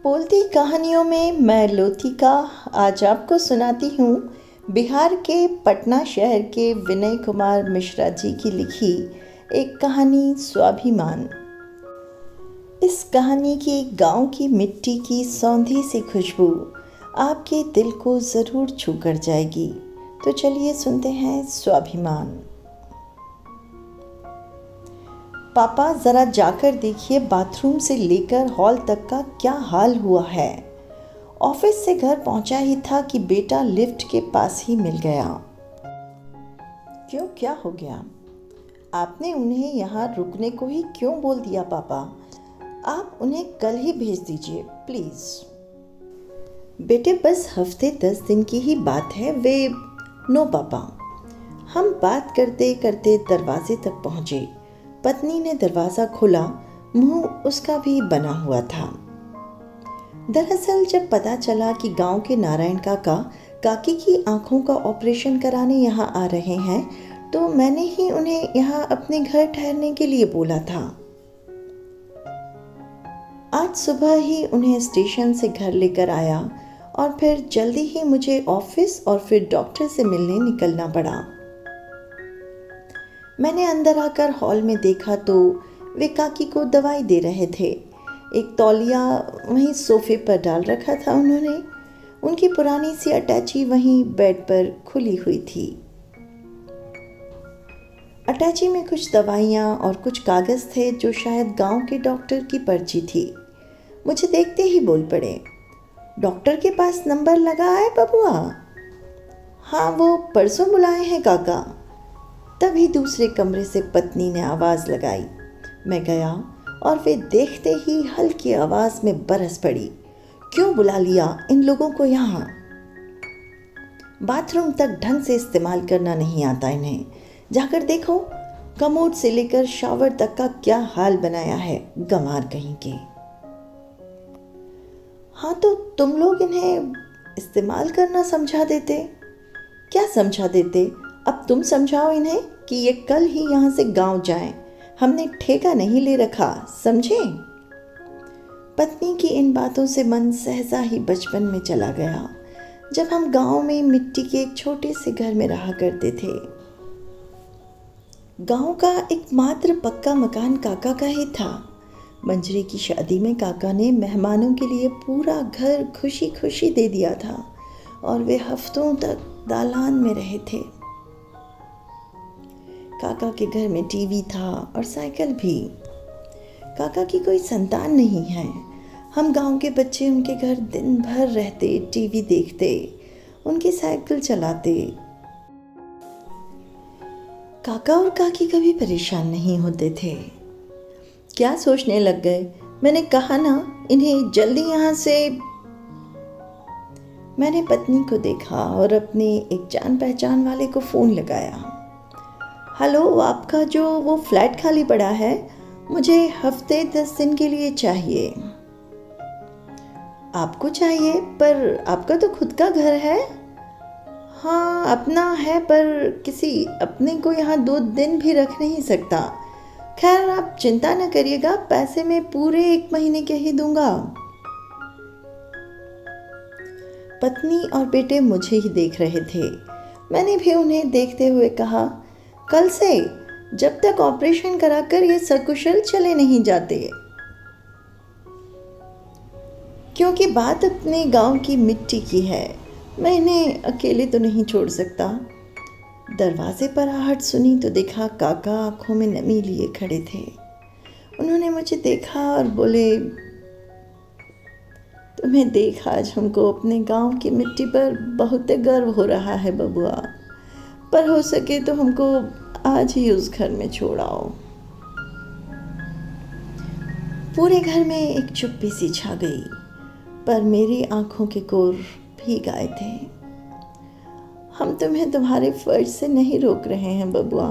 बोलती कहानियों में मैं लोथिका आज आपको सुनाती हूँ बिहार के पटना शहर के विनय कुमार मिश्रा जी की लिखी एक कहानी स्वाभिमान। इस कहानी की गांव की मिट्टी की सौंधी सी खुशबू आपके दिल को ज़रूर छू कर जाएगी। तो चलिए सुनते हैं स्वाभिमान। पापा ज़रा जाकर देखिए बाथरूम से लेकर हॉल तक का क्या हाल हुआ है। ऑफिस से घर पहुंचा ही था कि बेटा लिफ्ट के पास ही मिल गया। क्यों, क्या हो गया? आपने उन्हें यहाँ रुकने को ही क्यों बोल दिया पापा? आप उन्हें कल ही भेज दीजिए प्लीज़। बेटे बस हफ्ते 10 दिन की ही बात है। वे नो पापा। हम बात करते करते दरवाजे तक पहुँचे। पत्नी ने दरवाज़ा खोला, मुंह उसका भी बना हुआ था। दरअसल जब पता चला कि गांव के नारायण काका काकी की आंखों का ऑपरेशन कराने यहाँ आ रहे हैं, तो मैंने ही उन्हें यहाँ अपने घर ठहरने के लिए बोला था। आज सुबह ही उन्हें स्टेशन से घर लेकर आया और फिर जल्दी ही मुझे ऑफिस और फिर डॉक्टर से मिलने निकलना पड़ा। मैंने अंदर आकर हॉल में देखा तो वे काकी को दवाई दे रहे थे। एक तौलिया वहीं सोफे पर डाल रखा था उन्होंने। उनकी पुरानी सी अटैची वहीं बेड पर खुली हुई थी। अटैची में कुछ दवाइयाँ और कुछ कागज़ थे जो शायद गांव के डॉक्टर की पर्ची थी। मुझे देखते ही बोल पड़े, डॉक्टर के पास नंबर लगा है बबुआ? हाँ, वो परसों बुलाए हैं काका। तभी दूसरे कमरे से पत्नी ने आवाज़ लगाई। मैं गया और वे देखते ही हल्की आवाज़ में बरस पड़ी, क्यों बुला लिया इन लोगों को यहाँ? बाथरूम तक ढंग से इस्तेमाल करना नहीं आता इन्हें। जाकर देखो, कमोड से लेकर शावर तक का क्या हाल बनाया है, गंवार कहीं के। हाँ तो तुम लोग इन्हें इस्तेमाल करना समझा देते। क्या समझा देते? अब तुम समझाओ इन्हें कि ये कल ही यहाँ से गांव जाएं। हमने ठेका नहीं ले रखा, समझे? पत्नी की इन बातों से मन सहसा ही बचपन में चला गया, जब हम गांव में मिट्टी के एक छोटे से घर में रहा करते थे। गांव का एकमात्र पक्का मकान काका का ही था। मंजरी की शादी में काका ने मेहमानों के लिए पूरा घर खुशी खुशी दे दिया था और वे हफ्तों तक दालान में रहे थे। काका के घर में टीवी था और साइकिल भी। काका की कोई संतान नहीं है। हम गांव के बच्चे उनके घर दिन भर रहते, टीवी देखते, उनकी साइकिल चलाते। काका और काकी कभी परेशान नहीं होते थे। क्या सोचने लग गए? मैंने कहा ना इन्हें जल्दी यहाँ से। मैंने पत्नी को देखा और अपने एक जान पहचान वाले को फ़ोन लगाया। हेलो, आपका जो वो फ्लैट खाली पड़ा है, मुझे हफ्ते 10 दिन के लिए चाहिए। आपको चाहिए? पर आपका तो खुद का घर है। हाँ अपना है, पर किसी अपने को यहाँ 2 दिन भी रख नहीं सकता। खैर आप चिंता न करिएगा, पैसे मैं पूरे 1 महीने के ही दूंगा। पत्नी और बेटे मुझे ही देख रहे थे। मैंने भी उन्हें देखते हुए कहा, कल से जब तक ऑपरेशन कराकर ये सकुशल चले नहीं जाते। क्योंकि बात अपने गांव की मिट्टी की है, मैं इन्हें अकेले तो नहीं छोड़ सकता। दरवाजे पर आहट सुनी तो देखा काका आंखों में नमी लिए खड़े थे। उन्होंने मुझे देखा और बोले, तुम्हें देख आज हमको अपने गांव की मिट्टी पर बहुत गर्व हो रहा है बबुआ, पर हो सके तो हमको आज ही उस घर में छोड़ आओ। पूरे घर में एक चुप्पी सी छा गई, पर मेरी आंखों के कोर भीग आए थे। हम तुम्हें तुम्हारे फर्ज से नहीं रोक रहे हैं बबुआ,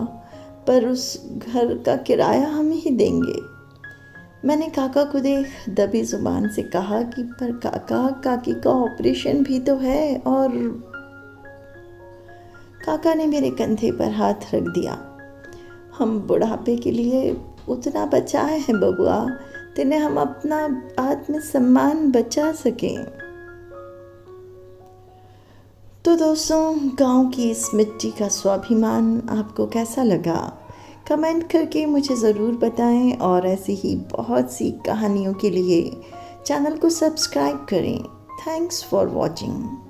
पर उस घर का किराया हम ही देंगे। मैंने काका को देख दबी जुबान से कहा कि पर काका, काकी का ऑपरेशन भी तो है। और काका ने मेरे कंधे पर हाथ रख दिया। हम बुढ़ापे के लिए उतना बचाए हैं बबुआ, जिन्हें हम अपना आत्मसम्मान बचा सकें। तो दोस्तों, गांव की इस मिट्टी का स्वाभिमान आपको कैसा लगा? कमेंट करके मुझे ज़रूर बताएं और ऐसी ही बहुत सी कहानियों के लिए चैनल को सब्सक्राइब करें। Thanks for watching.